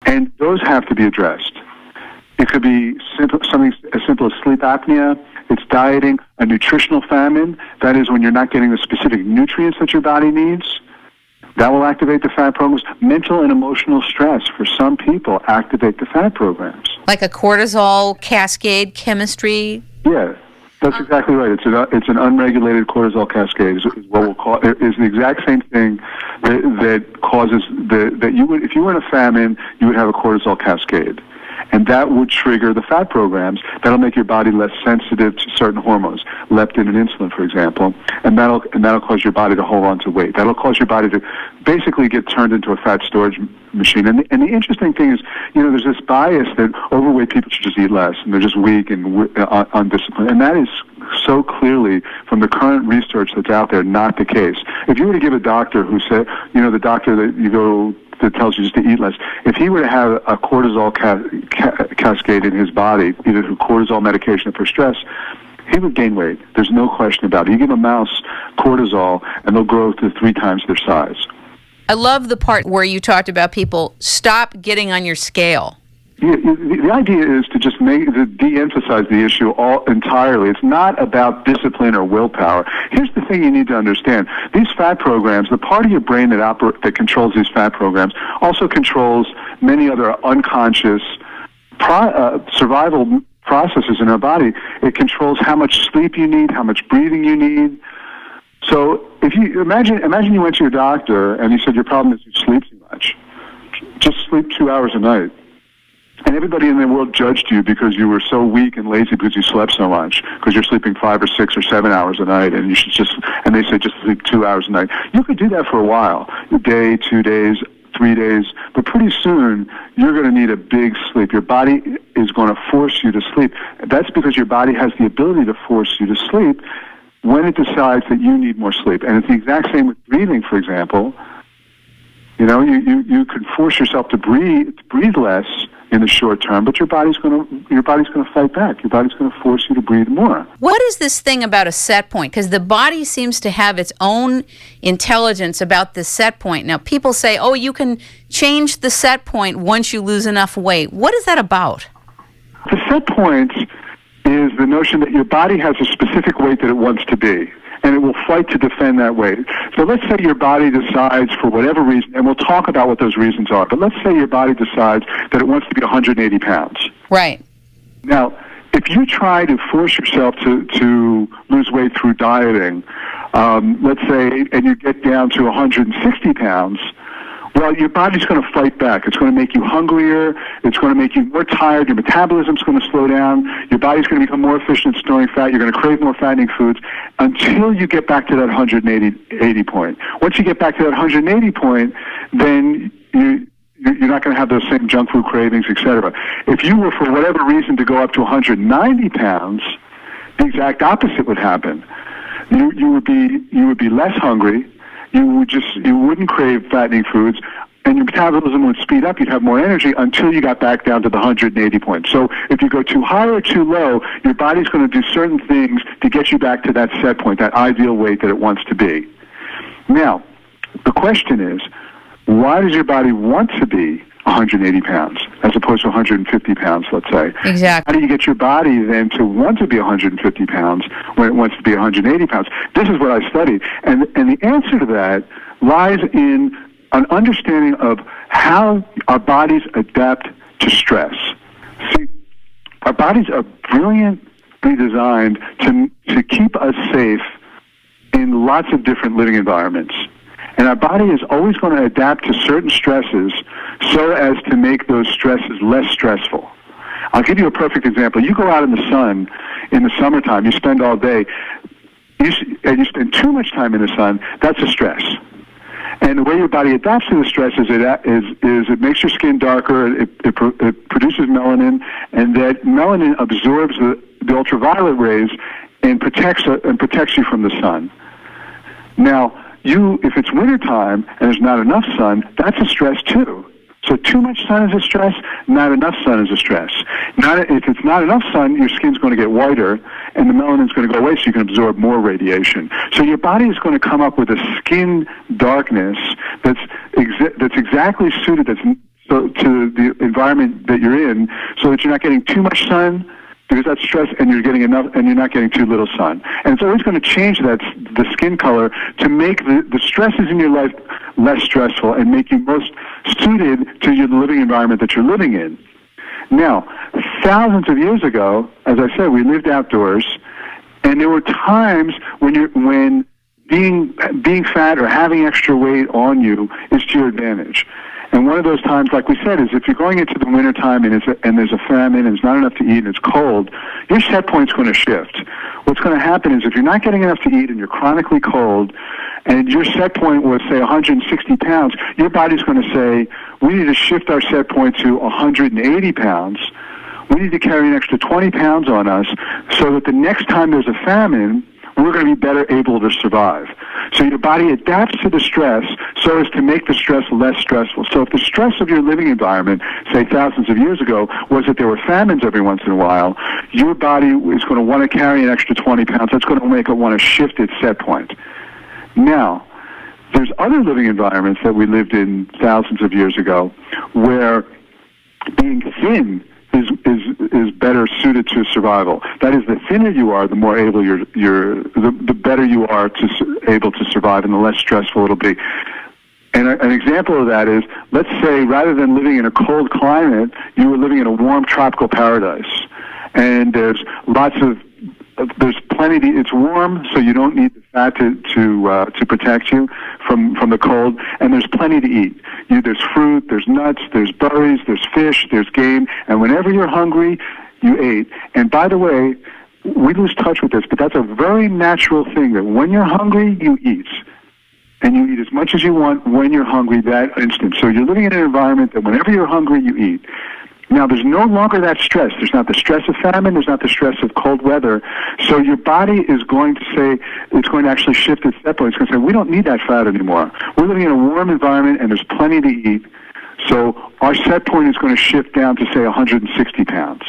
And those have to be addressed. It could be something as simple as sleep apnea. It's dieting, a nutritional famine. That is when you're not getting the specific nutrients that your body needs. That will activate the fat programs. Mental and emotional stress for some people activate the fat programs. Like a cortisol cascade chemistry? Yeah, that's exactly right. It's an unregulated cortisol cascade. Is what we'll call it. Is the exact same thing that causes that you would, if you were in a famine, you would have a cortisol cascade. And that would trigger the fat programs. That'll make your body less sensitive to certain hormones, leptin and insulin, for example. And that'll cause your body to hold on to weight. That'll cause your body to basically get turned into a fat storage machine. And the interesting thing is, there's this bias that overweight people should just eat less, and they're just weak and undisciplined. And that is so clearly, from the current research that's out there, not the case. If you were to give a doctor who said, the doctor that you go that tells you just to eat less, if he were to have a cortisol cascade in his body, either through cortisol medication or for stress, he would gain weight. There's no question about it. You give a mouse cortisol, and they'll grow to 3 times their size. I love the part where you talked about people stop getting on your scale. Yeah, the idea is to just de-emphasize the issue entirely. It's not about discipline or willpower. Here's the thing you need to understand. These fat programs, the part of your brain that controls these fat programs also controls many other unconscious survival processes in our body. It controls how much sleep you need, how much breathing you need. So if you imagine you went to your doctor and he said your problem is you sleep too much. Just sleep 2 hours a night. And everybody in the world judged you because you were so weak and lazy because you slept so much, because you're sleeping 5 or 6 or 7 hours a night, and and they say just sleep 2 hours a night. You could do that for a while, a day, 2 days, 3 days, but pretty soon you're going to need a big sleep. Your body is going to force you to sleep. That's because your body has the ability to force you to sleep when it decides that you need more sleep. And it's the exact same with breathing, for example. You could force yourself to breathe less in the short term, but your body's going to fight back. Your body's going to force you to breathe more. What is this thing about a set point? Because the body seems to have its own intelligence about the set point. Now, people say, you can change the set point once you lose enough weight. What is that about? The set point is the notion that your body has a specific weight that it wants to be, and it will fight to defend that weight. So let's say your body decides for whatever reason, and we'll talk about what those reasons are, but let's say your body decides that it wants to be 180 pounds. Right. Now, if you try to force yourself to lose weight through dieting, let's say, and you get down to 160 pounds, well, your body's going to fight back. It's going to make you hungrier. It's going to make you more tired. Your metabolism's going to slow down. Your body's going to become more efficient at storing fat. You're going to crave more fattening foods until you get back to that 180 point. Once you get back to that 180 point, then you're not going to have those same junk food cravings, etc. If you were, for whatever reason, to go up to 190 pounds, the exact opposite would happen. You would be less hungry. You wouldn't crave fattening foods, and your metabolism would speed up. You'd have more energy until you got back down to the 180 point. So if you go too high or too low, your body's going to do certain things to get you back to that set point, that ideal weight that it wants to be. Now, the question is, why does your body want to be 180 pounds as opposed to 150 pounds, let's say? Exactly. How do you get your body then to want to be 150 pounds when it wants to be 180 pounds? This is what I studied. And the answer to that lies in an understanding of how our bodies adapt to stress. See, our bodies are brilliantly designed to keep us safe in lots of different living environments. And our body is always going to adapt to certain stresses so as to make those stresses less stressful. I'll give you a perfect example. You go out in the sun in the summertime, you spend all day, and you spend too much time in the sun, that's a stress. And the way your body adapts to the stress is it makes your skin darker, it produces melanin, and that melanin absorbs the ultraviolet rays and protects you from the sun. Now, if it's wintertime and there's not enough sun, that's a stress too. So too much sun is a stress, not enough sun is a stress. If it's not enough sun, your skin's going to get whiter and the melanin's going to go away so you can absorb more radiation. So your body is going to come up with a skin darkness that's exactly suited, that's to the environment that you're in, so that you're not getting too much sun, because that's stress, and you're getting enough, and you're not getting too little sun. And it's always going to change the skin color to make the stresses in your life less stressful and make you most suited to the living environment that you're living in. Now, thousands of years ago, as I said, we lived outdoors, and there were times when being fat or having extra weight on you is to your advantage. And one of those times, like we said, is if you're going into the wintertime and there's a famine and there's not enough to eat and it's cold, your set point's going to shift. What's going to happen is if you're not getting enough to eat and you're chronically cold and your set point was, say, 160 pounds, your body's going to say, we need to shift our set point to 180 pounds. We need to carry an extra 20 pounds on us so that the next time there's a famine, we're going to be better able to survive. So your body adapts to the stress so as to make the stress less stressful. So if the stress of your living environment, say thousands of years ago, was that there were famines every once in a while, your body is going to want to carry an extra 20 pounds. That's going to make it want to shift its set point. Now, there's other living environments that we lived in thousands of years ago where being thin is better suited to survival. That is, the thinner you are, the more able the better you are able to survive, and the less stressful it'll be. And an example of that is, let's say, rather than living in a cold climate, you were living in a warm tropical paradise, and there's plenty. It's warm, so you don't need the fat to protect you from the cold, and there's plenty to eat. There's fruit, there's nuts, there's berries, there's fish, there's game, and whenever you're hungry, you ate. And by the way, we lose touch with this, but that's a very natural thing, that when you're hungry, you eat. And you eat as much as you want when you're hungry that instant. So you're living in an environment that whenever you're hungry, you eat. Now, there's no longer that stress. There's not the stress of famine. There's not the stress of cold weather. So your body is going to say, it's going to actually shift its set point. It's going to say, we don't need that fat anymore. We're living in a warm environment, and there's plenty to eat. So our set point is going to shift down to, say, 160 pounds.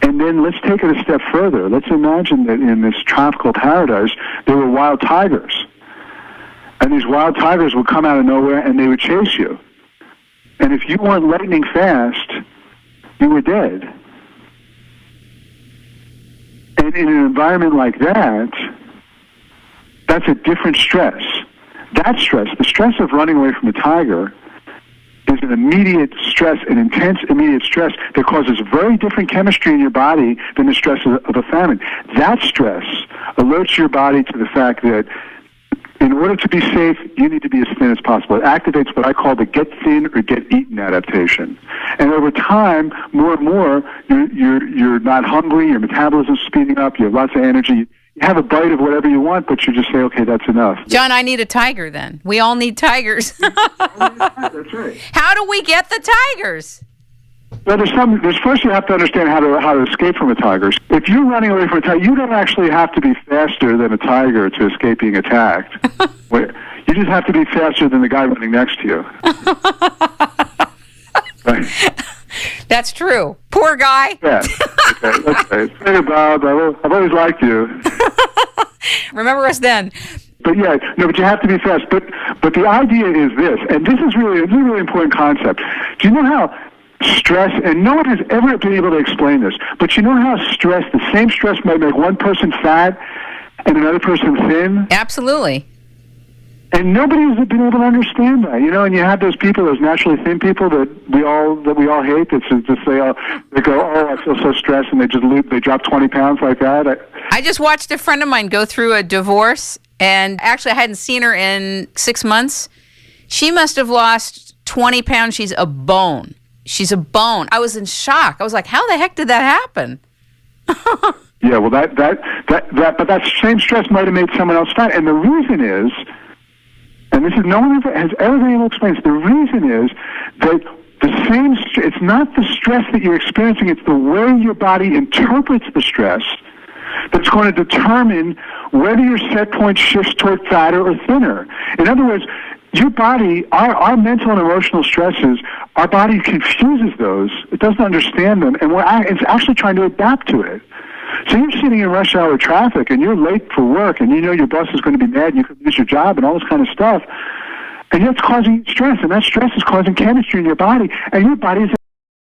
And then let's take it a step further. Let's imagine that in this tropical paradise, there were wild tigers. And these wild tigers would come out of nowhere, and they would chase you. And if you weren't lightning fast, you were dead. And in an environment like that, that's a different stress. That stress, the stress of running away from a tiger, is an immediate stress, an intense immediate stress that causes very different chemistry in your body than the stress of a famine. That stress alerts your body to the fact that in order to be safe, you need to be as thin as possible. It activates what I call the get thin or get eaten adaptation. And over time, more and more, you're not hungry, your metabolism's speeding up, you have lots of energy. You have a bite of whatever you want, but you just say, okay, that's enough. John, I need a tiger then. We all need tigers. That's right. How do we get the tigers? Well, there's first you have to understand how to escape from a tiger. If you're running away from a tiger, you don't actually have to be faster than a tiger to escape being attacked. You just have to be faster than the guy running next to you. Right. That's true. Poor guy. Yeah. Okay. Hey, Bob, I've always liked you. Remember us then. But yeah, no, but you have to be fast. But the idea is this, and this is a really important concept. Do you know how stress, and no one has ever been able to explain this, but you know how the same stress might make one person fat and another person thin? Absolutely. And nobody has been able to understand that, and you have those people, those naturally thin people that we all hate, that just they go, oh, I feel so stressed, and they drop 20 pounds like that. I just watched a friend of mine go through a divorce, and actually I hadn't seen her in 6 months. She must have lost 20 pounds. She's a bone. I was in shock. I was like, how the heck did that happen? Yeah, well, but that same stress might have made someone else fat. And the reason is, and this is no one has ever been able to explain this, the reason is that it's not the stress that you're experiencing, it's the way your body interprets the stress that's going to determine whether your set point shifts toward fatter or thinner. In other words, your body, our mental and emotional stresses, our body confuses those. It doesn't understand them, and it's actually trying to adapt to it. So you're sitting in rush hour traffic, and you're late for work, and you know your boss is going to be mad, you could lose your job, and all this kind of stuff. And that's causing stress, and that stress is causing chemistry in your body, and your body is